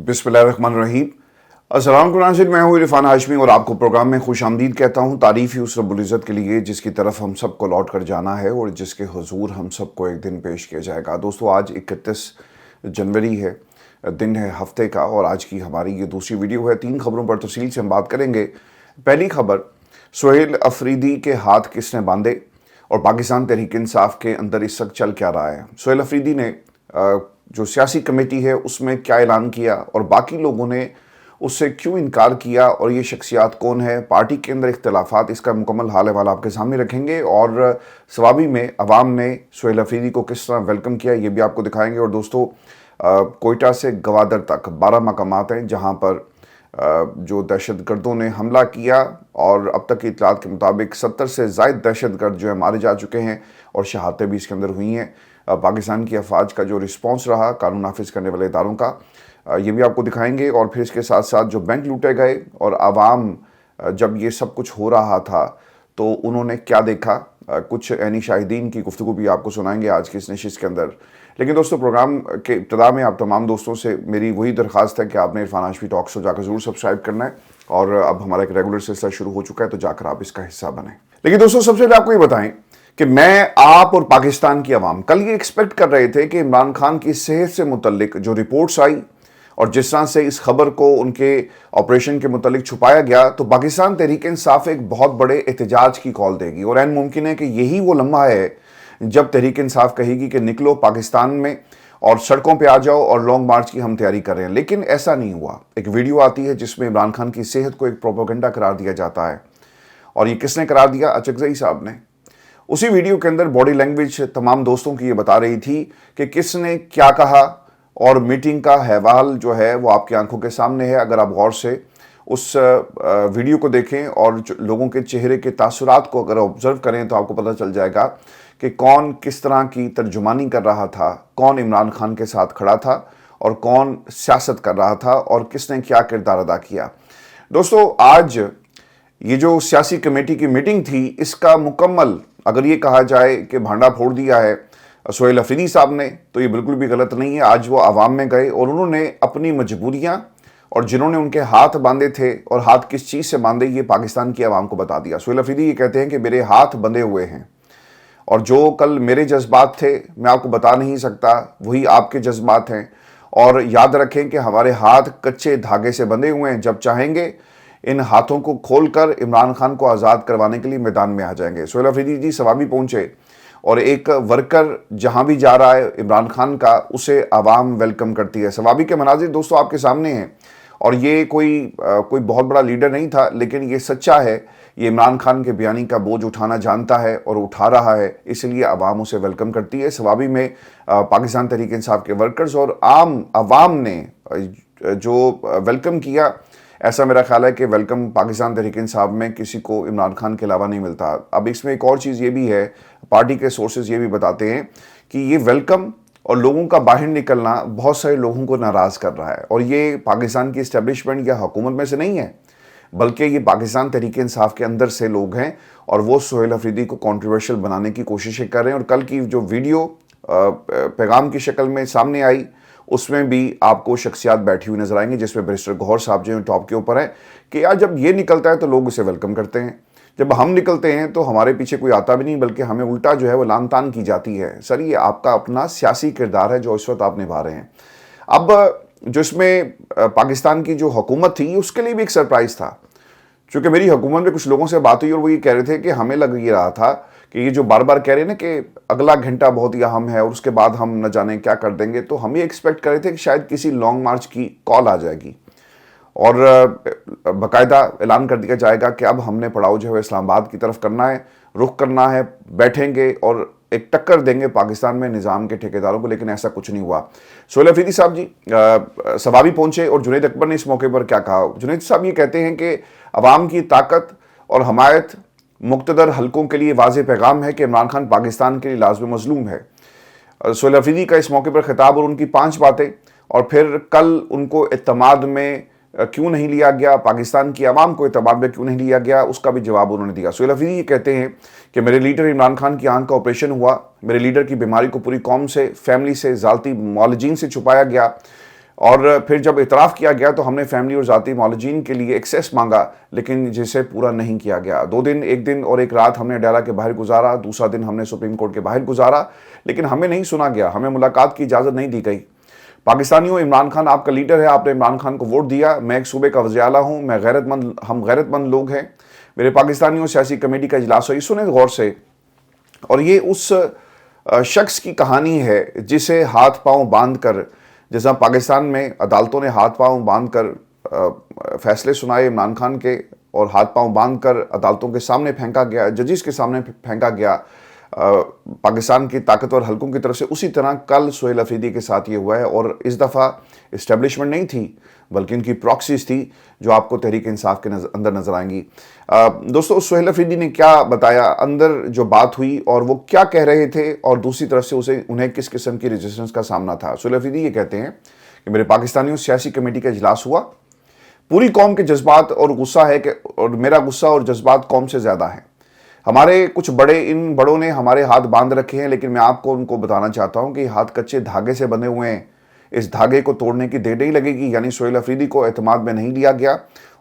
बिस्मिल्लाहिर्रहमानिर्रहीम। अस्सलाम नाज़रीन, मैं हूँ इरफान हाशमी और आपको प्रोग्राम में खुश आमदीद कहता हूँ। तारीफ़ ही उस रब्बुल इज़्ज़त के लिए जिसकी तरफ हम सबको लौट कर जाना है और जिसके हुजूर हम सबको एक दिन पेश किया जाएगा। दोस्तों, आज 31 जनवरी है, दिन है हफ्ते का, और आज की हमारी ये दूसरी वीडियो है। 3 खबरों पर तफसील से हम बात करेंगे। पहली खबर, सुहेल अफरीदी के हाथ किसने बांधे और पाकिस्तान तहरीक इंसाफ के अंदर इस वक्त चल क्या रहा है। सुहेल अफरीदी ने जो सियासी कमेटी है उसमें क्या ऐलान किया और बाकी लोगों ने उससे क्यों इनकार किया, और ये शख्सियात कौन है, पार्टी के अंदर इख्तलाफात, इसका मुकम्मल हाल वाला आपके सामने रखेंगे। और सवाबी में अवाम ने सुहेल अफरीदी को किस तरह वेलकम किया ये भी आपको दिखाएंगे। और दोस्तों, कोयटा से गवादर तक 12 मकामात हैं जहाँ पर जो दहशतगर्दों ने हमला किया, और अब तक की इतलात के मुताबिक 70 से ज़ायद दहशतगर्द जो है मारे जा चुके हैं और शहादतें भी इसके अंदर हुई हैं। पाकिस्तान की अफवाज का जो रिस्पॉन्स रहा कानून नाफिज करने वाले इदारों का, ये भी आपको दिखाएंगे। और फिर इसके साथ साथ जो बैंक लूटे गए और आवाम जब ये सब कुछ हो रहा था तो उन्होंने क्या देखा, कुछ ऐनी शाहिदीन की गुफ्तगू भी आपको सुनाएंगे आज की इस नशिस्त के अंदर। लेकिन दोस्तों, प्रोग्राम के इब्तिदा में आप तमाम दोस्तों से मेरी वही दरख्वास्त है कि आपने इरफान हाशमी टॉक्स को जाकर ज़रूर सब्सक्राइब करना है, और अब हमारा एक रेगुलर सिलसिला शुरू हो चुका है तो जाकर आप इसका हिस्सा बने। लेकिन दोस्तों, सबसे पहले आपको ये बताएं कि मैं, आप और पाकिस्तान की आवाम कल ये एक्सपेक्ट कर रहे थे कि इमरान खान की सेहत से मुतल्लिक जो रिपोर्ट्स आई और जिस तरह से इस खबर को उनके ऑपरेशन के मुतल्लिक छुपाया गया, तो पाकिस्तान तहरीक इंसाफ एक बहुत बड़े एहतजाज की कॉल देगी। और ऐन मुमकिन है कि यही वो लम्हा है जब तहरीक इंसाफ कहेगी कि निकलो पाकिस्तान में और सड़कों पे आ जाओ और लॉन्ग मार्च की हम तैयारी कर रहे हैं। लेकिन ऐसा नहीं हुआ। एक वीडियो आती है जिसमें इमरान खान की सेहत को एक प्रोपेगेंडा करार दिया जाता है, और ये किसने करार दिया? अचकज़ई साहब ने। उसी वीडियो के अंदर बॉडी लैंग्वेज तमाम दोस्तों की ये बता रही थी कि किसने क्या कहा, और मीटिंग का अहवाल जो है वो आपकी आंखों के सामने है। अगर आप गौर से उस वीडियो को देखें और लोगों के चेहरे के तासुरात को अगर ऑब्जर्व करें तो आपको पता चल जाएगा कि कौन किस तरह की तर्जुमानी कर रहा था, कौन इमरान खान के साथ खड़ा था और कौन सियासत कर रहा था, और किसने क्या किरदार अदा किया। दोस्तों, आज ये जो सियासी कमेटी की मीटिंग थी, इसका मुकम्मल अगर ये कहा जाए कि भांडा फोड़ दिया है सुहेल अफरीदी साहब ने, तो ये बिल्कुल भी गलत नहीं है। आज वो आवाम में गए और उन्होंने अपनी मजबूरियां और जिन्होंने उनके हाथ बांधे थे और हाथ किस चीज़ से बांधे ये पाकिस्तान की आवाम को बता दिया। सुहेल अफरीदी ये कहते हैं कि मेरे हाथ बंधे हुए हैं, और जो कल मेरे जज्बात थे मैं आपको बता नहीं सकता, वही आपके जज्बात हैं। और याद रखें कि हमारे हाथ कच्चे धागे से बंधे हुए हैं, जब चाहेंगे इन हाथों को खोलकर इमरान खान को आज़ाद करवाने के लिए मैदान में आ जाएंगे। सुहेल अफरीदी जी सवाबी पहुंचे, और एक वर्कर जहां भी जा रहा है इमरान खान का, उसे आवाम वेलकम करती है। सवाबी के मनाजिर दोस्तों आपके सामने हैं, और ये कोई बहुत बड़ा लीडर नहीं था, लेकिन ये सच्चा है। ये इमरान खान के बयानी का बोझ उठाना जानता है और उठा रहा है, इसलिए आवाम उसे वेलकम करती है। सवाबी में पाकिस्तान तहरीक इंसाफ के वर्कर्स और आम आवाम ने जो वेलकम किया, ऐसा मेरा ख्याल है कि वेलकम पाकिस्तान तहरीक इंसाफ में किसी को इमरान खान के अलावा नहीं मिलता। अब इसमें एक और चीज़ ये भी है, पार्टी के सोर्सेज ये भी बताते हैं कि ये वेलकम और लोगों का बाहर निकलना बहुत सारे लोगों को नाराज़ कर रहा है, और ये पाकिस्तान की इस्टेब्लिशमेंट या हुकूमत में से नहीं है, बल्कि ये पाकिस्तान तहरीक इंसाफ के अंदर से लोग हैं, और वो सुहेल अफरीदी को कंट्रोवर्शियल बनाने की कोशिशें कर रहे हैं। और कल की जो वीडियो पैगाम की शक्ल में सामने आई, उसमें भी आपको शख्सियात बैठी हुई नजर आएंगी, जिसमें बैरिस्टर गौहर साहब जो टॉप के ऊपर हैं कि यार जब ये निकलता है तो लोग उसे वेलकम करते हैं, जब हम निकलते हैं तो हमारे पीछे कोई आता भी नहीं, बल्कि हमें उल्टा जो है वो लान तान की जाती है। सर, ये आपका अपना सियासी किरदार है जो इस वक्त आप निभा रहे हैं। अब जो इसमें पाकिस्तान की जो हुकूमत थी उसके लिए भी एक सरप्राइज था, क्योंकि मेरी हुकूमत में कुछ लोगों से बात हुई और वो ये कह रहे थे कि हमें लग ये रहा था कि ये जो बार बार कह रहे हैं ना कि अगला घंटा बहुत ही अहम है और उसके बाद हम न जाने क्या कर देंगे, तो हम ये एक्सपेक्ट कर रहे थे कि शायद किसी लॉन्ग मार्च की कॉल आ जाएगी और बाकायदा ऐलान कर दिया जाएगा कि अब हमने पड़ाव जो है इस्लामाबाद की तरफ करना है, रुख करना है, बैठेंगे और एक टक्कर देंगे पाकिस्तान में निज़ाम के ठेकेदारों को। लेकिन ऐसा कुछ नहीं हुआ। सुहेल अफरीदी साहब जी सवाबी पहुंचे, और जुनैद अकबर ने इस मौके पर क्या कहा। जुनैद साहब ये कहते हैं कि अवाम की ताकत और हमायत मुक्तदर हलकों के लिए वाज़ेह पैगाम है कि इमरान खान पाकिस्तान के लिए लाज़िम मज़लूम है। सुहेल अफरीदी का इस मौके पर खिताब और उनकी 5 बातें, और फिर कल उनको इत्तेमाद में क्यों नहीं लिया गया, पाकिस्तान की आवाम को इत्तेमाद में क्यों नहीं लिया गया, उसका भी जवाब उन्होंने दिया। सुहेल अफरीदी ये कहते हैं कि मेरे लीडर इमरान खान की आंख का ऑपरेशन हुआ, मेरे लीडर की बीमारी को पूरी कौम से, फैमिली से, ज़ाती मौलजीन से छुपाया गया, اور پھر جب اعتراف کیا گیا تو ہم نے فیملی اور ذاتی معالجین کے لیے ایکسیس مانگا، لیکن جسے پورا نہیں کیا گیا۔ 2 دن، 1 دن اور 1 رات ہم نے ڈیرا کے باہر گزارا، دوسرا دن ہم نے سپریم کورٹ کے باہر گزارا، لیکن ہمیں نہیں سنا گیا، ہمیں ملاقات کی اجازت نہیں دی گئی۔ پاکستانیوں، عمران خان آپ کا لیڈر ہے، آپ نے عمران خان کو ووٹ دیا، میں ایک صوبے کا وزیر اعلیٰ ہوں، ہم غیرت مند لوگ ہیں۔ میرے پاکستانیوں، سیاسی کمیٹی کا اجلاس ہوئی، سنیں غور سے، اور یہ اس شخص کی کہانی ہے جسے ہاتھ پاؤں باندھ کر، جیسا پاکستان میں عدالتوں نے ہاتھ پاؤں باندھ کر فیصلے سنائے عمران خان کے، اور ہاتھ پاؤں باندھ کر عدالتوں کے سامنے پھینکا گیا، ججز کے سامنے پھینکا گیا پاکستان کی طاقتور حلقوں کی طرف سے، اسی طرح کل سہیل افریدی کے ساتھ یہ ہوا ہے۔ اور اس دفعہ اسٹیبلشمنٹ نہیں تھی بلکہ ان کی پراکسیز تھی جو آپ کو تحریک انصاف کے اندر نظر آئیں گی۔ دوستو، سہیل افریدی نے کیا بتایا، اندر جو بات ہوئی اور وہ کیا کہہ رہے تھے، اور دوسری طرف سے انہیں کس قسم کی ریزسٹنس کا سامنا تھا۔ سہیل افریدی یہ کہتے ہیں کہ میرے پاکستانیوں، سیاسی کمیٹی کا اجلاس ہوا، پوری قوم کے جذبات اور غصہ ہے کہ، اور میرا غصہ اور جذبات قوم سے زیادہ ہیں۔ ہمارے کچھ بڑے، ان بڑوں نے ہمارے ہاتھ باندھ رکھے ہیں، لیکن میں آپ کو ان کو بتانا چاہتا ہوں کہ یہ ہاتھ کچے دھاگے سے بندھے ہوئے ہیں، اس دھاگے کو توڑنے کی دیر نہیں لگے گی۔ یعنی سہیل افریدی کو اعتماد میں نہیں لیا گیا۔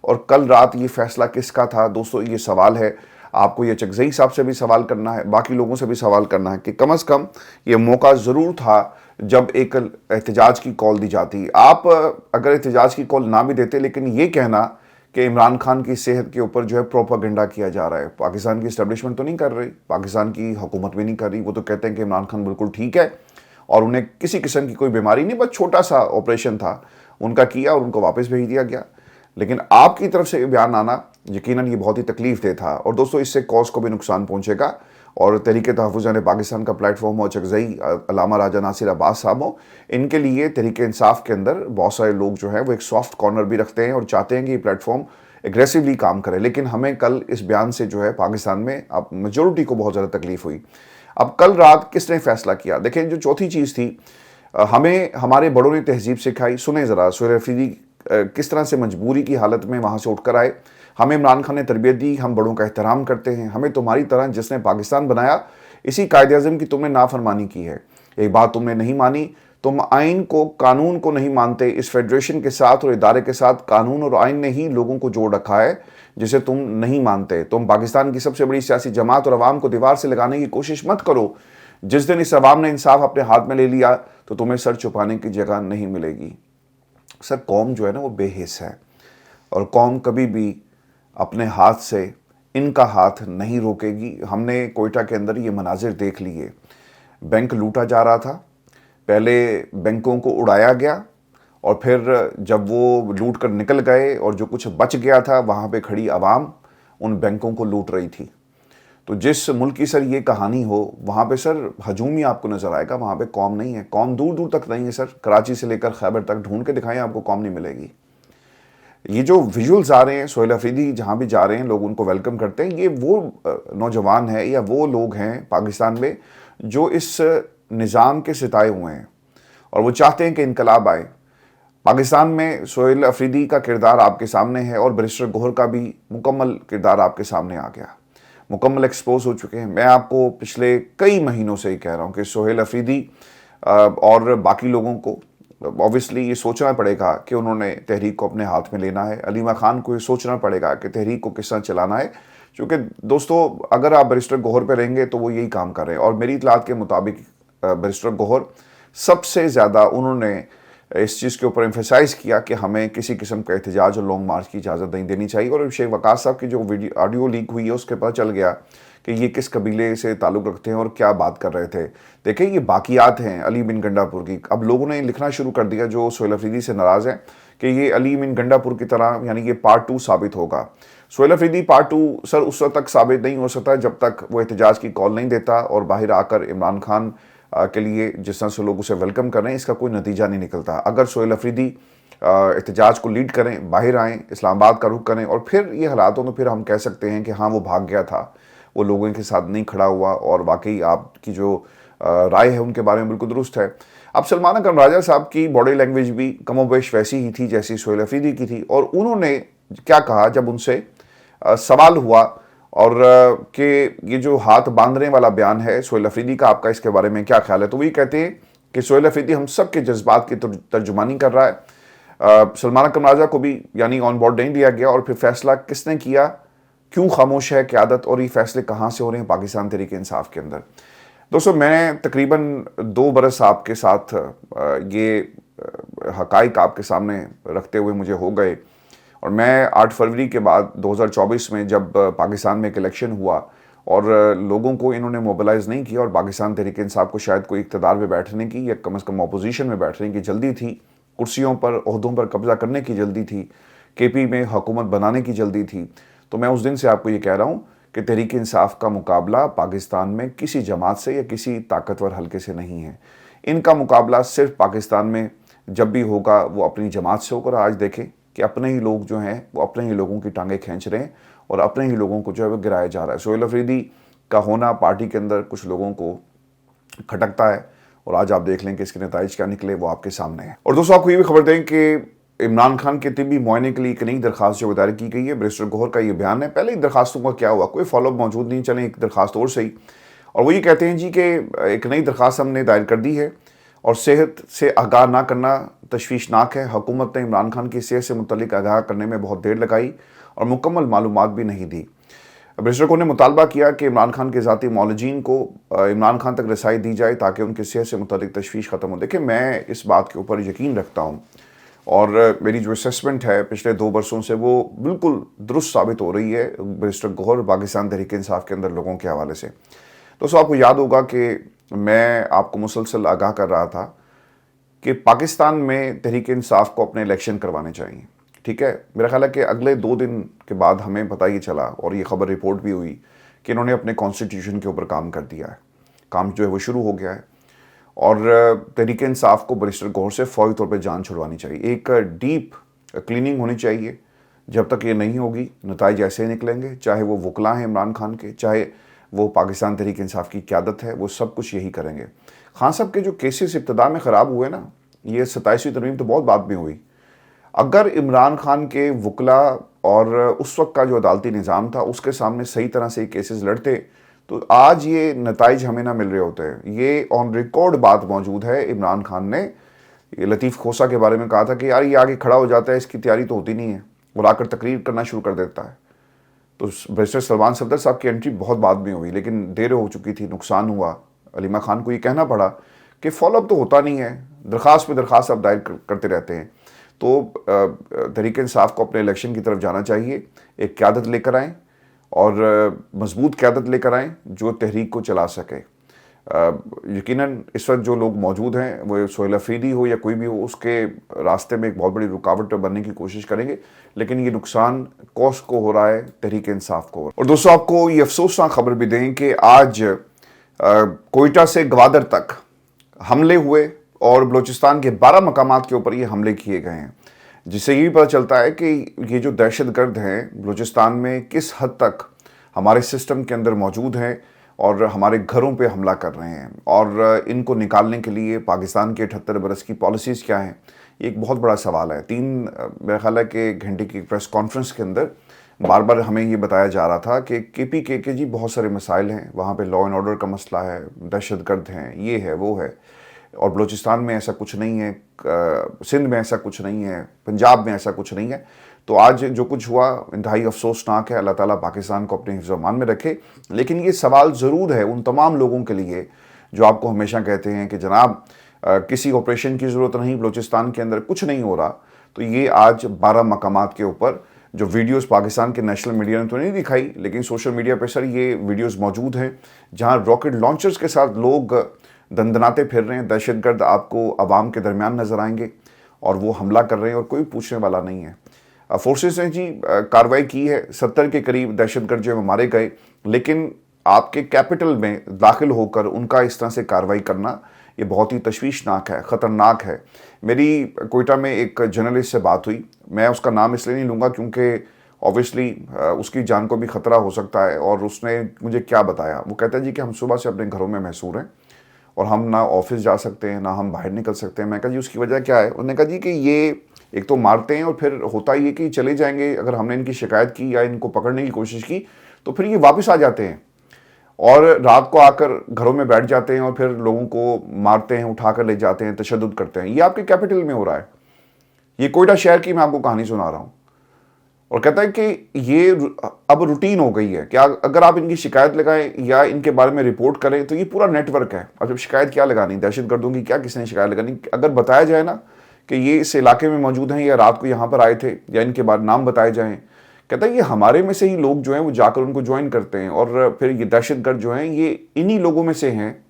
اور کل رات یہ فیصلہ کس کا تھا؟ دوستو، یہ سوال ہے، آپ کو یہ چکزئی صاحب سے بھی سوال کرنا ہے، باقی لوگوں سے بھی سوال کرنا ہے کہ کم از کم یہ موقع ضرور تھا جب ایک احتجاج کی کال دی جاتی۔ آپ اگر احتجاج کی کال نہ بھی دیتے، لیکن یہ کہنا کہ عمران خان کی صحت کے اوپر جو ہے پروپیگنڈا کیا جا رہا ہے، پاکستان کی اسٹیبلشمنٹ تو نہیں کر رہی، پاکستان کی حکومت بھی نہیں کر رہی، وہ تو کہتے ہیں کہ عمران خان بالکل ٹھیک ہے اور انہیں کسی قسم کی کوئی بیماری نہیں، بس چھوٹا سا آپریشن تھا ان کا کیا اور ان کو واپس بھیج دیا گیا۔ لیکن آپ کی طرف سے یہ بیان آنا یقیناً یہ بہت ہی تکلیف دہ تھا، اور دوستو اس سے کاز کو بھی نقصان پہنچے گا، اور تحریک تحفظ پاکستان کا پلیٹ فارم ہو، چکزئی علامہ راجہ ناصر عباس صاحب ہو، ان کے لیے تحریک انصاف کے اندر بہت سارے لوگ جو ہیں وہ ایک سافٹ کارنر بھی رکھتے ہیں اور چاہتے ہیں کہ یہ پلیٹ فارم ایگریسیولی کام کرے۔ لیکن ہمیں کل اس بیان سے جو ہے پاکستان میں اب میجورٹی کو بہت زیادہ تکلیف ہوئی۔ اب کل رات کس نے فیصلہ کیا؟ دیکھیں، جو چوتھی چیز تھی، ہمیں ہمارے بڑوں نے تہذیب سکھائی۔ سنیں ذرا، سہیل افریدی کس طرح سے مجبوری کی حالت میں وہاں سے اٹھ کر آئے۔ ہمیں عمران خان نے تربیت دی، ہم بڑوں کا احترام کرتے ہیں، ہمیں تمہاری طرح جس نے پاکستان بنایا اسی قائد اعظم کی تم نے نافرمانی کی ہے، ایک بات تم نے نہیں مانی، تم آئین کو، قانون کو نہیں مانتے۔ اس فیڈریشن کے ساتھ اور ادارے کے ساتھ قانون اور آئین نے ہی لوگوں کو جوڑ رکھا ہے جسے تم نہیں مانتے۔ تم پاکستان کی سب سے بڑی سیاسی جماعت اور عوام کو دیوار سے لگانے کی کوشش مت کرو۔ جس دن اس عوام نے انصاف اپنے ہاتھ میں لے لیا تو تمہیں سر چھپانے کی جگہ نہیں ملے گی۔ سر، قوم جو ہے نا وہ بے حس ہے، اور قوم کبھی بھی اپنے ہاتھ سے ان کا ہاتھ نہیں روکے گی۔ ہم نے کوئٹہ کے اندر یہ مناظر دیکھ لیے، بینک لوٹا جا رہا تھا، پہلے بینکوں کو اڑایا گیا، اور پھر جب وہ لوٹ کر نکل گئے اور جو کچھ بچ گیا تھا وہاں پہ کھڑی عوام ان بینکوں کو لوٹ رہی تھی۔ تو جس ملک کی سر یہ کہانی ہو، وہاں پہ سر ہجوم ہی آپ کو نظر آئے گا، وہاں پہ قوم نہیں ہے، قوم دور دور تک نہیں ہے سر، کراچی سے لے کر خیبر تک ڈھونڈ کے دکھائیں، آپ کو قوم نہیں ملے گی۔ یہ جو ویژولز آ رہے ہیں، سہیل افریدی جہاں بھی جا رہے ہیں لوگ ان کو ویلکم کرتے ہیں، یہ وہ نوجوان ہیں یا وہ لوگ ہیں پاکستان میں جو اس نظام کے ستائے ہوئے ہیں اور وہ چاہتے ہیں کہ انقلاب آئے۔ پاکستان میں سہیل افریدی کا کردار آپ کے سامنے ہے، اور بیرسٹر گوہر کا بھی مکمل کردار آپ کے سامنے آ گیا، مکمل ایکسپوز ہو چکے ہیں۔ میں آپ کو پچھلے کئی مہینوں سے ہی کہہ رہا ہوں کہ سہیل افریدی اور باقی لوگوں کو obviously یہ سوچنا پڑے گا کہ انہوں نے تحریک کو اپنے ہاتھ میں لینا ہے، علیمہ خان کو یہ سوچنا پڑے گا کہ تحریک کو کس طرح چلانا ہے، کیونکہ دوستو اگر آپ بیرسٹر گوہر پہ رہیں گے تو وہ یہی کام کر رہے ہیں، اور میری اطلاعات کے مطابق بیرسٹر گوہر سب سے زیادہ انہوں نے اس چیز کے اوپر ایمفیسائز کیا کہ ہمیں کسی قسم کا احتجاج اور لانگ مارچ کی اجازت نہیں دینی چاہیے۔ اور شیخ وقاص صاحب کی جو آڈیو لیک ہوئی ہے اس کے پتہ چل گیا کہ یہ کس قبیلے سے تعلق رکھتے ہیں اور کیا بات کر رہے تھے۔ دیکھیں، یہ باقیات ہیں علی بن گنڈا پور کی۔ اب لوگوں نے لکھنا شروع کر دیا جو سہیل افریدی سے ناراض ہیں کہ یہ علی بن گنڈا پور کی طرح، یعنی یہ پارٹ 2 ثابت ہوگا۔ سہیل افریدی پارٹ 2 سر اس وقت تک ثابت نہیں ہو سکتا جب تک وہ احتجاج کی کال نہیں دیتا اور باہر آ کر عمران خان کے لیے جس طرح سے لوگ اسے ویلکم کر رہے ہیں اس کا کوئی نتیجہ نہیں نکلتا۔ اگر سہیل افریدی احتجاج کو لیڈ کریں، باہر آئیں، اسلام آباد کا رخ کریں، اور پھر یہ حالات ہوں تو پھر ہم کہہ سکتے ہیں کہ ہاں وہ بھاگ گیا تھا، وہ لوگوں کے ساتھ نہیں کھڑا ہوا، اور واقعی آپ کی جو رائے ہے ان کے بارے میں بالکل درست ہے۔ اب سلمان اکرم راجہ صاحب کی باڈی لینگویج بھی کم و بیش ویسی ہی تھی جیسی سہیل افریدی کی تھی، اور انہوں نے کیا کہا جب ان سے سوال ہوا اور کہ یہ جو ہاتھ باندھنے والا بیان ہے سہیل افریدی کا، آپ کا اس کے بارے میں کیا خیال ہے؟ تو وہی کہتے ہیں کہ سہیل افریدی ہم سب کے جذبات کی ترجمانی کر رہا ہے، सलमान अकरम राजा को भी यानी ऑन बोर्ड नहीं लिया गया, और फिर फैसला किसने किया, क्यों खामोश है क़यादत, और ये फैसले कहाँ से हो रहे हैं पाकिस्तान तहरीक इंसाफ के अंदर। दोस्तों, मैं तकरीबन 2 बरस आपके साथ ये हक़ाइक़ आपके सामने रखते हुए मुझे हो गए, और मैं 8 फरवरी के बाद 2024 में जब पाकिस्तान में एक इलेक्शन हुआ और लोगों को इन्होंने मोबिलाइज़ नहीं किया, और पाकिस्तान तहरीक इंसाफ को शायद कोई इक़्तिदार में बैठने की या कम से कम अपोजिशन में बैठने की जल्दी थी, कुर्सियों पर ओहदों पर कब्ज़ा करने की जल्दी थी, KP में हुकूमत बनाने की जल्दी थी, तो मैं उस दिन से आपको ये कह रहा हूँ कि तहरीक इंसाफ का मुकाबला पाकिस्तान में किसी जमात से या किसी ताकतवर हल्के से नहीं है। इनका मुकाबला सिर्फ पाकिस्तान में जब भी होगा वो अपनी जमात से होकर। आज देखें कि अपने ही लोग जो हैं वो अपने ही लोगों की टांगें खींच रहे हैं और अपने ही लोगों को जो है वो गिराया जा रहा है। सोहेल अफरीदी का होना पार्टी के अंदर कुछ लोगों को खटकता है, और आज आप देख लें कि इसके नतीजे क्या निकले, वो आपके सामने है। और दोस्तों, आपको ये भी खबर दें कि इमरान खान के तिब्बी मुआयने के लिए एक नई दरखास्त जो दायर की गई है। बैरिस्टर गौहर का ये बयान है। पहले ही दरखास्तों का क्या हुआ, कोई फॉलोअप मौजूद नहीं, चलें एक दरखास्त और सही। और वो ये कहते हैं जी कि एक नई दरखास्त हमने दायर कर दी है, और सेहत से आगाह ना करना तशवीशनाक है। हुकूमत ने इमरान खान की सेहत से मुतल्लिक आगाह करने में बहुत देर लगाई और मुकम्मल मालूमात भी नहीं दी। बैरिस्टर गौहर ने मुतालबा किया कि इमरान खान के ज़ाती मौलजीन को इमरान खान तक रसाई दी जाए ताकि उनकी सेहत से मुतल्लिक तशवीश ख़त्म हो। देखिए, मैं इस बात के ऊपर यकीन रखता हूँ, और मेरी जो असेसमेंट है पिछले 2 बरसों से वो बिल्कुल दुरुस्त साबित हो रही है बैरिस्टर गौहर पाकिस्तान तहरीक इंसाफ के अंदर लोगों के हवाले से। दोस्तों, आपको याद होगा कि मैं आपको मुसलसल आगाह कर रहा था कि पाकिस्तान में तहरीक इंसाफ को अपने इलेक्शन करवाने चाहिए। ठीक है, मेरा ख्याल है कि अगले 2 दिन के बाद हमें पता ही चला, और ये खबर रिपोर्ट भी हुई कि इन्होंने अपने कॉन्स्टिट्यूशन के ऊपर काम कर दिया है। काम जो है वो शुरू हो गया है, और तहरीक इंसाफ को बैरिस्टर गौहर से फौरी तौर पर जान छुड़वानी चाहिए। एक डीप क्लीनिंग होनी चाहिए। जब तक ये नहीं होगी नतीजे ऐसे ही निकलेंगे, चाहे वो वकला हैं इमरान खान के, चाहे वो पाकिस्तान तहरीक इंसाफ की क़यादत है, वो सब कुछ यही करेंगे। खान साहब के जो केसेस इब्तदा में ख़राब हुए ना, ये 27वीं तरमीम तो बहुत बाद में हुई। अगर इमरान खान के वकला और उस वक्त का जो अदालती निज़ाम था उसके सामने सही तरह से ये केसेस लड़ते तो आज ये नताइज हमें ना मिल रहे होते हैं। ये ऑन रिकॉर्ड बात मौजूद है। इमरान खान ने ये लतीफ़ खोसा के बारे में कहा था कि यार ये आगे खड़ा हो जाता है, इसकी तैयारी तो होती नहीं है, और आकर तकरीर करना शुरू कर देता है। तो बैरिस्टर सलमान सफदर साहब की एंट्री बहुत बाद में हुई, लेकिन देर हो चुकी थी, नुकसान हुआ। अलीमा खान को ये कहना पड़ा कि फॉलोअप तो होता नहीं है, दरख्वास्त पे दरख्वास्त आप दायर करते रहते हैं। तो तहरीक इंसाफ को अपने इलेक्शन की तरफ जाना चाहिए, एक क़यादत लेकर आएँ और मजबूत क़यादत लेकर आएँ जो तहरीक को चला सके। यकीनन इस वक्त जो लोग मौजूद हैं, वो सोहेल अफरीदी हो या कोई भी हो, उसके रास्ते में एक बहुत बड़ी रुकावट बनने की कोशिश करेंगे, लेकिन ये नुकसान कौस को हो रहा है, तहरीक इंसाफ को। और दोस्तों, आपको ये अफसोसनाक खबर भी दें कि आज कोयटा से गवादर तक हमले हुए और बलूचिस्तान के 12 मकामात के ऊपर ये हमले किए गए हैं, जिससे ये भी पता चलता है कि ये जो दहशतगर्द हैं बलूचिस्तान में किस हद तक हमारे सिस्टम के अंदर मौजूद हैं और हमारे घरों पे हमला कर रहे हैं। और इनको निकालने के लिए पाकिस्तान के 78 बरस की पॉलिसीज़ क्या हैं, ये एक बहुत बड़ा सवाल है। 3 मेरा ख्याल है कि घंटे की प्रेस कॉन्फ्रेंस के अंदर बार बार हमें ये बताया जा रहा था कि KPK के जी बहुत सारे मसाइल हैं, वहाँ पे लॉ एंड ऑर्डर का मसला है, दहशतगर्द हैं, ये है वो है, और बलूचिस्तान में ऐसा कुछ नहीं है, सिंध में ऐसा कुछ नहीं है, पंजाब में ऐसा कुछ नहीं है। तो आज जो कुछ हुआ इंतहाई अफसोसनाक है। अल्लाह ताला पाकिस्तान को अपने हिफ्ज़-ओ-अमान में रखे। लेकिन ये सवाल ज़रूर है उन तमाम लोगों के लिए जो आपको हमेशा कहते हैं कि जनाब किसी ऑपरेशन की ज़रूरत नहीं, बलूचिस्तान के अंदर कुछ नहीं हो रहा। तो ये आज 12 मकामात के ऊपर जो वीडियोस पाकिस्तान के नेशनल मीडिया ने तो नहीं दिखाई, लेकिन सोशल मीडिया पर सर ये वीडियोस मौजूद हैं जहाँ रॉकेट लॉन्चर्स के साथ लोग दंदनाते फिर रहे हैं। दहशतगर्द आपको आवाम के दरमियान नज़र आएंगे और वो हमला कर रहे हैं और कोई पूछने वाला नहीं है। फोर्सेस ने जी कार्रवाई की है, 70 के करीब दहशतगर्द जो मारे गए, लेकिन आपके कैपिटल में दाखिल होकर उनका इस तरह से कार्रवाई करना ये बहुत ही तशवीशनाक है, ख़तरनाक है। मेरी कोयटा में एक जर्नलिस्ट से बात हुई, मैं उसका नाम इसलिए नहीं लूँगा क्योंकि ऑब्वियसली उसकी जान को भी ख़तरा हो सकता है। और उसने मुझे क्या बताया, वो कहता है जी कि हम सुबह से अपने घरों में महसूर हैं और हम ना ऑफिस जा सकते हैं, ना हम बाहर निकल सकते हैं। मैं कहा जी उसकी वजह क्या है? उन्होंने कहा जी कि ये एक तो मारते हैं और फिर होता ये कि चले जाएंगे, अगर हमने इनकी शिकायत की या इनको पकड़ने की कोशिश की तो फिर ये वापस आ जाते हैं और रात को आकर घरों में बैठ जाते हैं और फिर लोगों को मारते हैं, उठाकर ले जाते हैं, तशद्दुद करते हैं। ये आपके कैपिटल में हो रहा है। ये कोयटा शहर की मैं आपको कहानी सुना रहा हूँ। और कहता है कि ये अब रूटीन हो गई है कि अगर आप इनकी शिकायत लगाएं या इनके बारे में रिपोर्ट करें तो ये पूरा नेटवर्क है। अब जब शिकायत क्या लगानी, दहशतगर्दों की क्या किसने शिकायत लगानी, अगर बताया जाए ना कि ये इस इलाके में मौजूद हैं या रात को यहाँ पर आए थे या इनके बाद नाम बताए जाएं, कहता है ये हमारे में से ही लोग जो हैं वो जाकर उनको ज्वाइन करते हैं और फिर ये दहशतगर्द जो हैं ये इन्हीं लोगों में से हैं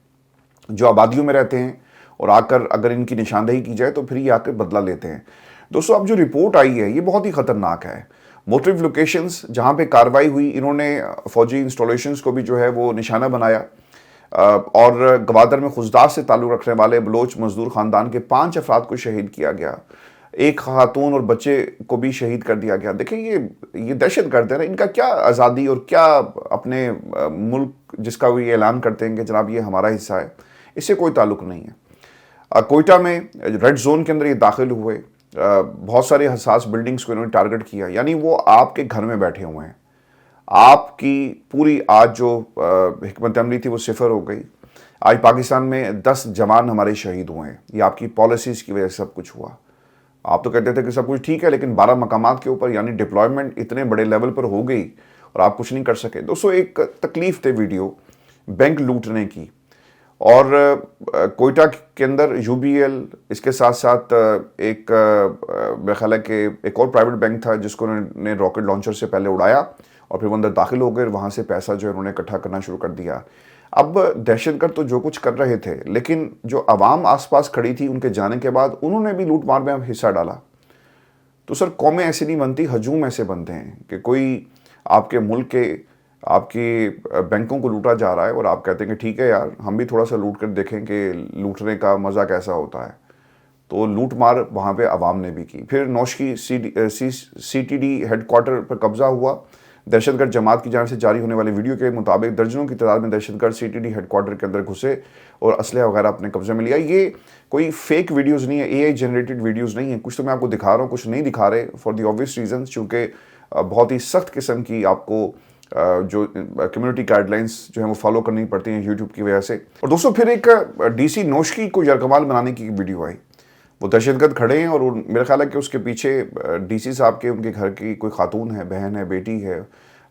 जो आबादियों में रहते हैं और आकर अगर इनकी निशानदेही की जाए तो फिर ये आकर बदला लेते हैं। दोस्तों, अब जो रिपोर्ट आई है ये बहुत ही खतरनाक है। मोटिव लोकेशंस जहां पे कार्रवाई हुई, इन्होंने फौजी इंस्टॉलेशंस को भी जो है वो निशाना बनाया और गवादर में खुजदार से ताल्लुक़ रखने वाले बलोच मजदूर ख़ानदान के 5 अफराद को शहीद किया गया। एक खातून और बच्चे को भी शहीद कर दिया गया। देखिए ये दहशतगर्द है ना, इनका क्या आज़ादी और क्या अपने मुल्क जिसका वो ये ऐलान करते हैं कि जनाब ये हमारा हिस्सा है, इससे कोई ताल्लुक़ नहीं है। कोयटा में रेड जोन के अंदर ये दाखिल हुए, बहुत सारे हसास बिल्डिंग्स को इन्होंने टारगेट किया, यानी वो आपके घर में बैठे हुए हैं। आपकी पूरी आज जो हिकमत अमली थी वो सिफर हो गई। आज पाकिस्तान में 10 जवान हमारे शहीद हुए हैं, ये आपकी पॉलिसीज़ की वजह से सब कुछ हुआ। आप तो कहते थे कि सब कुछ ठीक है, लेकिन 12 मकामात के ऊपर यानी डिप्लॉयमेंट इतने बड़े लेवल पर हो गई और आप कुछ नहीं कर सके। दोस्तों, एक तकलीफ थे वीडियो बैंक लूटने की, और कोयटा के अंदर यूबीएल, इसके साथ साथ एक मेरा ख्याल है कि एक और प्राइवेट बैंक था जिसको उन्होंने रॉकेट लॉन्चर से पहले उड़ाया और फिर वो अंदर दाखिल हो गए, वहाँ से पैसा जो है उन्होंने इकट्ठा करना शुरू कर दिया। अब दहशतगर्द तो जो कुछ कर रहे थे, लेकिन जो आवाम आसपास खड़ी थी उनके जाने के बाद उन्होंने भी लूट मार में हिस्सा डाला। तो सर, कौमें ऐसी नहीं बनती, हजूम ऐसे बनते हैं कि कोई आपके मुल्क के आपकी बैंकों को लूटा जा रहा है और आप कहते हैं कि ठीक है यार, हम भी थोड़ा सा लूट कर देखें कि लूटने का मज़ा कैसा होता है। तो लूट मार वहाँ पे आवाम ने भी की। फिर नौश की CTD हेडक्वार्टर पर कब्जा हुआ। दहशतगर्द जमात की जानिब से जारी होने वाले वीडियो के मुताबिक दर्जनों की तादाद में दहशतगर्द CTD हेडक्वार्टर के अंदर घुसे और असलहा वगैरह अपने कब्जे में लिया। ये कोई फेक वीडियोज़ नहीं है, AI जनरेटेड वीडियोज़ नहीं है। कुछ तो मैं आपको दिखा रहा हूँ, कुछ नहीं दिखा रहे फॉर दी ऑब्वियस रीजन, चूँकि बहुत ही सख्त किस्म की आपको जो कम्युनिटी गाइडलाइंस जो है वो फॉलो करनी पड़ती हैं यूट्यूब की वजह से। और दोस्तों, फिर एक DC नौशकी को यरगमाल बनाने की वीडियो आई। वो दहशतगर्द खड़े हैं और मेरा ख्याल है कि उसके पीछे DC साहब के उनके घर की कोई खातून है, बहन है, बेटी है,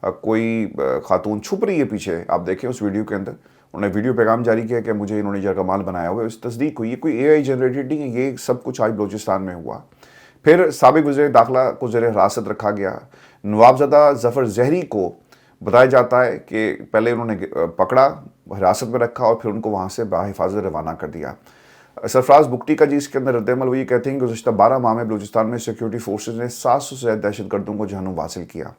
कोई खातून छुप रही है पीछे। आप देखें उस वीडियो के अंदर उन्होंने वीडियो पैगाम जारी किया कि मुझे इन्होंने यरगमाल बनाया हुआ है। उस तस्दीक हुई, ये कोई AI जनरेटेड नहीं है, ये सब कुछ आज बलूचिस्तान में हुआ। फिर साबिक वज़ीर दाखिला को ज़ेर हिरासत रखा गया। नवाबज़दा ज़फ़र ज़हरी को बताया जाता है कि पहले उन्होंने पकड़ा, हिरासत में रखा और फिर उनको वहाँ से बाहिफाजत रवाना कर दिया। सरफराज बुगटी का जी इसके अंदर रद्द-ए-अमल वो ये कहते हैं कि गुज़श्ता 12 माह में बलूचिस्तान में सिक्योरिटी फोर्सेज ने 700 से ज़्यादा दहशतगर्दों को जहन्नुम हासिल किया।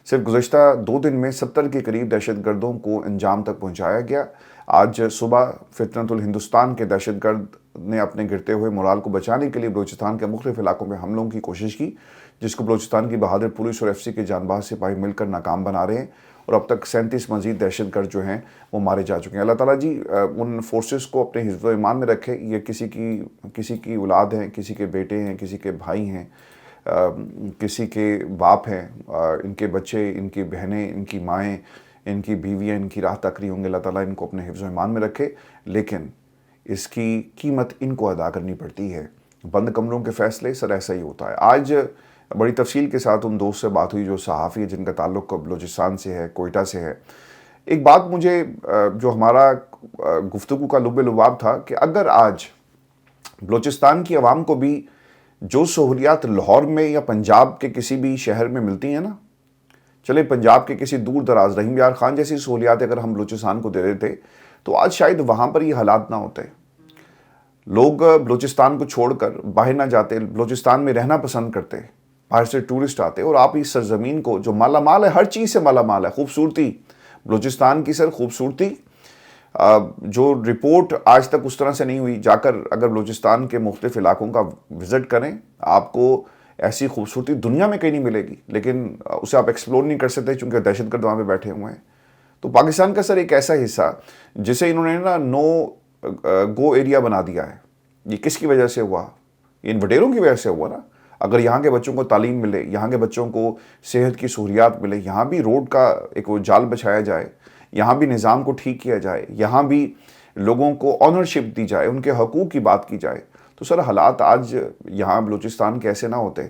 सिर्फ गुज़श्ता 2 दिन में 70 के करीब दहशतगर्दों को अंजाम तक पहुँचाया गया। आज सुबह फितनतुल हिंदुस्तान के दहशतगर्द ने अपने गिरते हुए मोराल को बचाने के लिए बलूचिस्तान के मुख्तलिफ इलाकों में हमलों की कोशिश की, जिसको बलूचिस्तान की बहादुर पुलिस और FC के जानबाज सिपाही मिलकर नाकाम बना रहे हैं और अब तक 37 मजीद दहशतगर्द जो हैं वो मारे जा चुके हैं। अल्लाह ताला जी उन फोर्सेस को अपने हिफ्ज़ ईमान में रखे। ये किसी की औलाद हैं, किसी के बेटे हैं, किसी के भाई हैं, किसी के बाप हैं, इनके बच्चे, इनकी बहनें, इनकी माएँ, इनकी बीवियाँ, इनकी राह तकरी होंगे। अल्लाह ताला इनको अपने हिफ्ज़ ईमान में रखे, लेकिन इसकी कीमत इनको अदा करनी पड़ती है। बंद कमरों के फ़ैसले सर ऐसा ही होता है। आज बड़ी तफसील के साथ उन दोस्त से बात हुई जो सहाफ़ी है जिनका ताल्लुक़ बलूचिस्तान से है, कोयटा से है। एक बात मुझे जो हमारा गुफ्तगू का लुब-ए-लुबाब था कि अगर आज बलूचिस्तान की आवाम को भी जो सहूलियात लाहौर में या पंजाब के किसी भी शहर में मिलती हैं ना, चले पंजाब के किसी दूर दराज रहीम यार खान जैसी सहूलियात अगर हम बलूचिस्तान को दे देते तो आज शायद वहाँ पर ये हालात ना होते। लोग बलूचिस्तान को छोड़कर बाहर ना जाते, बलूचिस्तान में रहना पसंद करते, बाहर से टूरिस्ट आते और आप इस सरजमीन को जो मालामाल है, हर चीज़ से मालामाल है, खूबसूरती बलूचिस्तान की सर खूबसूरती जो रिपोर्ट आज तक उस तरह से नहीं हुई। जाकर अगर बलूचिस्तान के मुख्तलिफ इलाकों का विज़िट करें, आपको ऐसी खूबसूरती दुनिया में कहीं नहीं मिलेगी, लेकिन उसे आप एक्सप्लोर नहीं कर सकते चूँकि दहशतगर्द वहाँ पे बैठे हुए हैं। तो पाकिस्तान का सर एक ऐसा हिस्सा जिसे इन्होंने ना नो गो एरिया बना दिया है, ये किसकी वजह से हुआ? ये इन वडेरों की वजह से हुआ ना। अगर यहाँ के बच्चों को तालीम मिले, यहाँ के बच्चों को सेहत की सहूलियात मिले, यहाँ भी रोड का एक वो जाल बिछाया जाए, यहाँ भी निज़ाम को ठीक किया जाए, यहाँ भी लोगों को ऑनरशिप दी जाए, उनके हकूक़ की बात की जाए, تو سر حالات آج یہاں بلوچستان کے ایسے نہ ہوتے.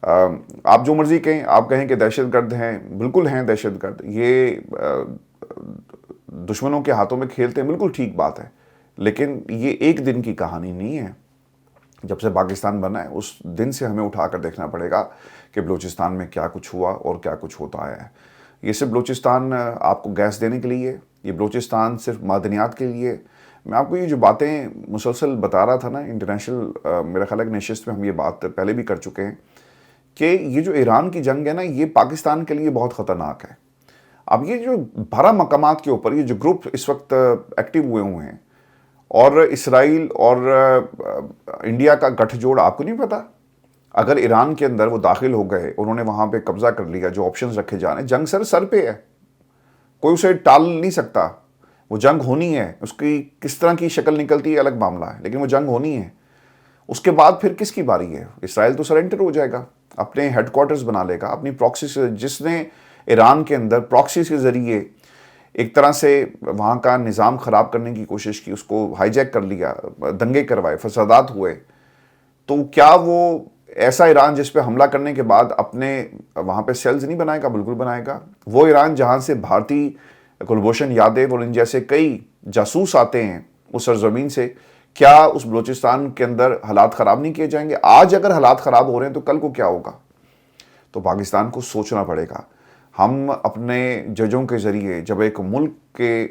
آپ جو مرضی کہیں، آپ کہیں کہ دہشت گرد ہیں، بالکل ہیں دہشت گرد، یہ دشمنوں کے ہاتھوں میں کھیلتے ہیں، بالکل ٹھیک بات ہے، لیکن یہ ایک دن کی کہانی نہیں ہے. جب سے پاکستان بنا ہے اس دن سے ہمیں اٹھا کر دیکھنا پڑے گا کہ بلوچستان میں کیا کچھ ہوا اور کیا کچھ ہوتا آیا ہے. یہ صرف بلوچستان آپ کو گیس دینے کے لیے، یہ بلوچستان صرف معدنیات کے لیے. میں آپ کو یہ جو باتیں مسلسل بتا رہا تھا نا، انٹرنیشنل میرا خیال ہے کہ نشست میں ہم یہ بات پہلے بھی کر چکے ہیں کہ یہ جو ایران کی جنگ ہے نا، یہ پاکستان کے لیے بہت خطرناک ہے. اب یہ جو 12 مقامات کے اوپر یہ جو گروپ اس وقت ایکٹیو ہوئے ہیں، اور اسرائیل اور انڈیا کا گٹھ جوڑ آپ کو نہیں پتا؟ اگر ایران کے اندر وہ داخل ہو گئے، انہوں نے وہاں پہ قبضہ کر لیا، جو آپشنز رکھے جا رہے ہیں، جنگ سر پہ ہے، کوئی اسے ٹال نہیں سکتا. وہ جنگ ہونی ہے، اس کی کس طرح کی شکل نکلتی ہے الگ معاملہ ہے، لیکن وہ جنگ ہونی ہے. اس کے بعد پھر کس کی باری ہے؟ اسرائیل تو سرنڈر ہو جائے گا، اپنے ہیڈ کوارٹرز بنا لے گا، اپنی پراکسی سے، جس نے ایران کے اندر پراکسی کے ذریعے ایک طرح سے وہاں کا نظام خراب کرنے کی کوشش کی، اس کو ہائی جیک کر لیا، دنگے کروائے، فسادات ہوئے. تو کیا وہ ایسا ایران جس پہ حملہ کرنے کے بعد اپنے وہاں پہ سیلز نہیں بنائے گا؟ بالکل بنائے گا. وہ ایران جہاں سے بھارتی کلبھوشن یادیو اور ان جیسے کئی جاسوس آتے ہیں اس سرزمین سے، کیا اس بلوچستان کے اندر حالات خراب نہیں کیے جائیں گے؟ آج اگر حالات خراب ہو رہے ہیں تو کل کو کیا ہوگا؟ تو پاکستان کو سوچنا پڑے گا. ہم اپنے ججوں کے ذریعے جب ایک ملک کے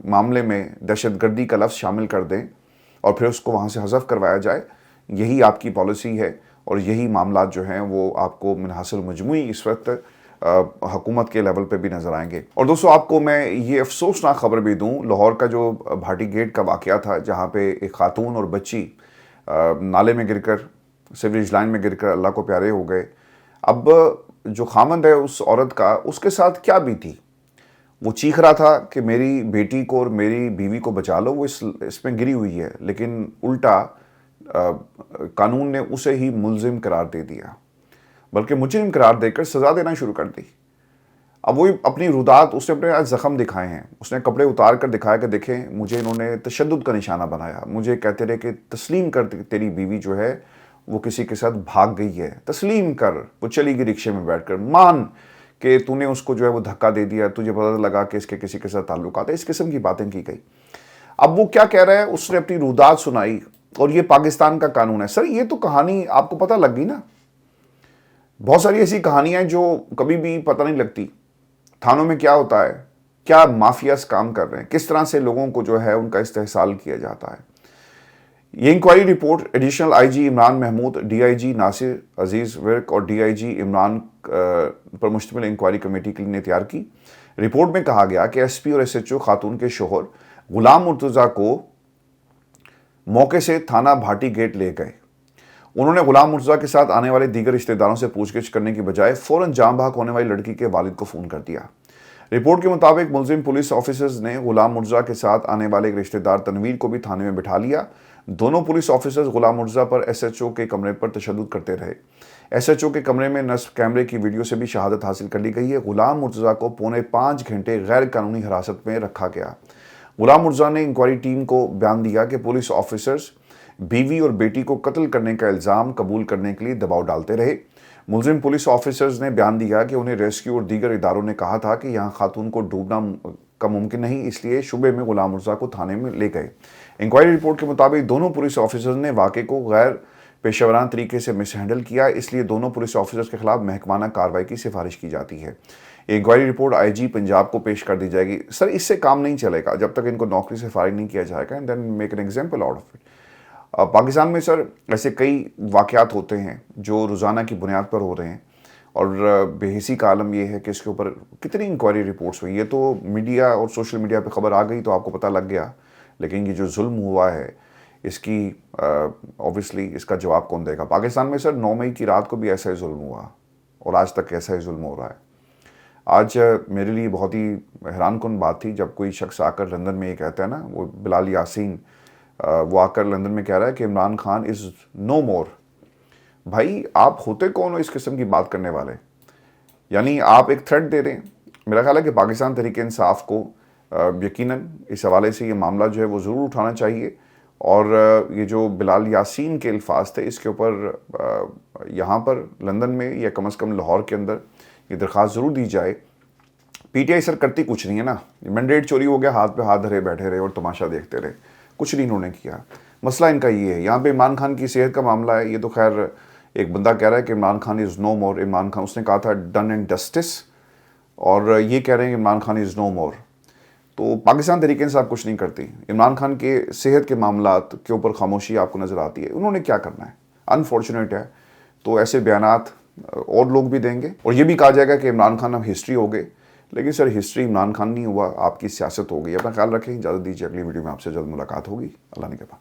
معاملے میں دہشت گردی کا لفظ شامل کر دیں اور پھر اس کو وہاں سے حذف کروایا جائے، یہی آپ کی پالیسی ہے اور یہی معاملات جو ہیں وہ آپ کو منحصر مجموعی اس وقت حکومت کے لیول پہ بھی نظر آئیں گے. اور دوستو آپ کو میں یہ افسوسناک خبر بھی دوں، لاہور کا جو بھاٹی گیٹ کا واقعہ تھا، جہاں پہ ایک خاتون اور بچی نالے میں گر کر، سیوریج لائن میں گر کر اللہ کو پیارے ہو گئے. اب جو خامند ہے اس عورت کا، اس کے ساتھ کیا بھی تھی؟ وہ چیخ رہا تھا کہ میری بیٹی کو اور میری بیوی کو بچا لو، وہ اس میں گری ہوئی ہے، لیکن الٹا قانون نے اسے ہی ملزم قرار دے دیا، بلکہ مجرم قرار دے کر سزا دینا شروع کر دی. اب وہی اپنی رودات، اس نے اپنے زخم دکھائے ہیں، اس نے کپڑے اتار کر دکھایا کہ دیکھیں مجھے انہوں نے تشدد کا نشانہ بنایا، مجھے کہتے رہے کہ تسلیم کر تیری بیوی جو ہے وہ کسی کے ساتھ بھاگ گئی ہے، تسلیم کر، وہ چلی گئی رکشے میں بیٹھ کر، مان کہ تو نے اس کو جو ہے وہ دھکا دے دیا، تجھے پتہ لگا کہ اس کے کسی کے ساتھ تعلقات ہے، اس قسم کی باتیں کی گئی. اب وہ کیا کہہ رہا ہے؟ اس نے اپنی رودات سنائی اور یہ پاکستان کا قانون ہے. سر یہ تو کہانی آپ کو پتہ لگ گئی نا. بہت ساری ایسی کہانیاں جو کبھی بھی پتہ نہیں لگتی. تھانوں میں کیا ہوتا ہے، کیا مافیاز کام کر رہے ہیں، کس طرح سے لوگوں کو جو ہے ان کا استحصال کیا جاتا ہے. یہ inquiry report additional I G Imran Mahmood, D I G Nasir Aziz Virk اور ڈی آئی جی عمران پر مشتمل انکوائری کمیٹی کے لیے نے تیار کی. رپورٹ میں کہا گیا کہ ایس پی اور ایس ایچ او خاتون کے شوہر غلام مرتضیٰ کو موقع سے تھانہ بھاٹی گیٹ لے گئے. انہوں نے غلام مرتضیٰ کے ساتھ آنے والے دیگر رشتہ داروں سے پوچھ گچھ کرنے کی بجائے فوراً جاں بحق ہونے والی لڑکی کے والد کو فون کر دیا. رپورٹ کے مطابق ملزم پولیس آفیسرز نے غلام مرتضیٰ کے ساتھ آنے والے ایک رشتہ دار تنویر کو بھی تھانے میں بٹھا لیا. دونوں پولیس آفیسرز غلام مرتضیٰ پر ایس ایچ او کے کمرے پر تشدد کرتے رہے. ایس ایچ او کے کمرے میں نصب کیمرے کی ویڈیو سے بھی شہادت حاصل کر لی گئی ہے. غلام مرتضیٰ کو 4.5 گھنٹے غیر قانونی حراست میں رکھا گیا. غلام مرتضیٰ نے انکوائری ٹیم کو بیان دیا کہ پولیس آفیسرز بیوی اور بیٹی کو قتل کرنے کا الزام قبول کرنے کے لیے دباؤ ڈالتے رہے. ملزم پولیس آفیسرز نے بیان دیا کہ انہیں ریسکیو اور دیگر اداروں نے کہا تھا کہ یہاں خاتون کو ڈوبنا کا ممکن نہیں، اس لیے شبے میں غلام مرتضیٰ کو تھانے میں لے گئے. انکوائری رپورٹ کے مطابق دونوں پولیس آفیسرز نے واقعے کو غیر پیشہ ورانہ طریقے سے مس ہینڈل کیا، اس لیے دونوں پولیس آفیسرز کے خلاف محکمانہ کارروائی کی سفارش کی جاتی ہے. انکوائری رپورٹ آئی جی پنجاب کو پیش کر دی جائے گی. سر اس سے کام نہیں چلے گا جب تک ان کو نوکری سے فارغ نہیں کیا جائے گا. And then make an example out of it. Pakistan میں سر ایسے کئی واقعات ہوتے ہیں جو روزانہ کی بنیاد پر ہو رہے ہیں، اور بے حسی کا عالم یہ ہے کہ اس کے اوپر کتنی انکوائری رپورٹس ہوئی. یہ تو میڈیا اور سوشل میڈیا پہ خبر آ گئی تو آپ کو پتہ لگ گیا، لیکن یہ جو ظلم ہوا ہے اس کی اوبویسلی اس کا جواب کون دے گا؟ پاکستان میں سر 9 مئی کی رات کو بھی ایسا ہی ظلم ہوا اور آج تک ایسا ہی ظلم ہو رہا ہے. آج میرے لیے بہت ہی حیران کن بات تھی جب کوئی شخص آ کر لندن میں یہ کہتا ہے نا، وہ بلال یاسین، وہ آ کر لندن میں کہہ رہا ہے کہ عمران خان از نو مور. بھائی آپ ہوتے کون ہو اس قسم کی بات کرنے والے؟ یعنی آپ ایک تھریٹ دے رہے ہیں. میرا خیال ہے کہ پاکستان تحریک انصاف کو یقیناً اس حوالے سے یہ معاملہ جو ہے وہ ضرور اٹھانا چاہیے اور یہ جو بلال یاسین کے الفاظ تھے اس کے اوپر یہاں پر لندن میں یا کم از کم لاہور کے اندر یہ درخواست ضرور دی جائے. پی ٹی آئی سر کرتی کچھ نہیں ہے نا, مینڈیٹ چوری ہو گیا, ہاتھ پہ ہاتھ دھرے بیٹھے رہے اور تماشا دیکھتے رہے, کچھ نہیں انہوں نے کیا. مسئلہ ان کا یہ ہے. یہاں پہ عمران خان کی صحت کا معاملہ ہے, یہ تو خیر ایک بندہ کہہ رہا ہے کہ عمران خان از نو مور. عمران خان, اس نے کہا تھا ڈن اینڈ ڈسٹس, اور یہ کہہ رہے ہیں کہ عمران خان از نو مور. تو پاکستان تحریک انصاف کچھ نہیں کرتی. عمران خان کے صحت کے معاملات کے اوپر خاموشی آپ کو نظر آتی ہے. انہوں نے کیا کرنا ہے, انفارچونیٹ ہے. تو ایسے بیانات اور لوگ بھی دیں گے, اور یہ بھی کہا جائے گا کہ عمران خان اب ہسٹری ہو گئے. لیکن سر ہسٹری عمران خان نہیں ہوا, آپ کی سیاست ہو گئی. اپنا خیال رکھیں, اجازت دیجیے, اگلی ویڈیو میں آپ سے جلد ملاقات ہوگی. اللہ نے کہا.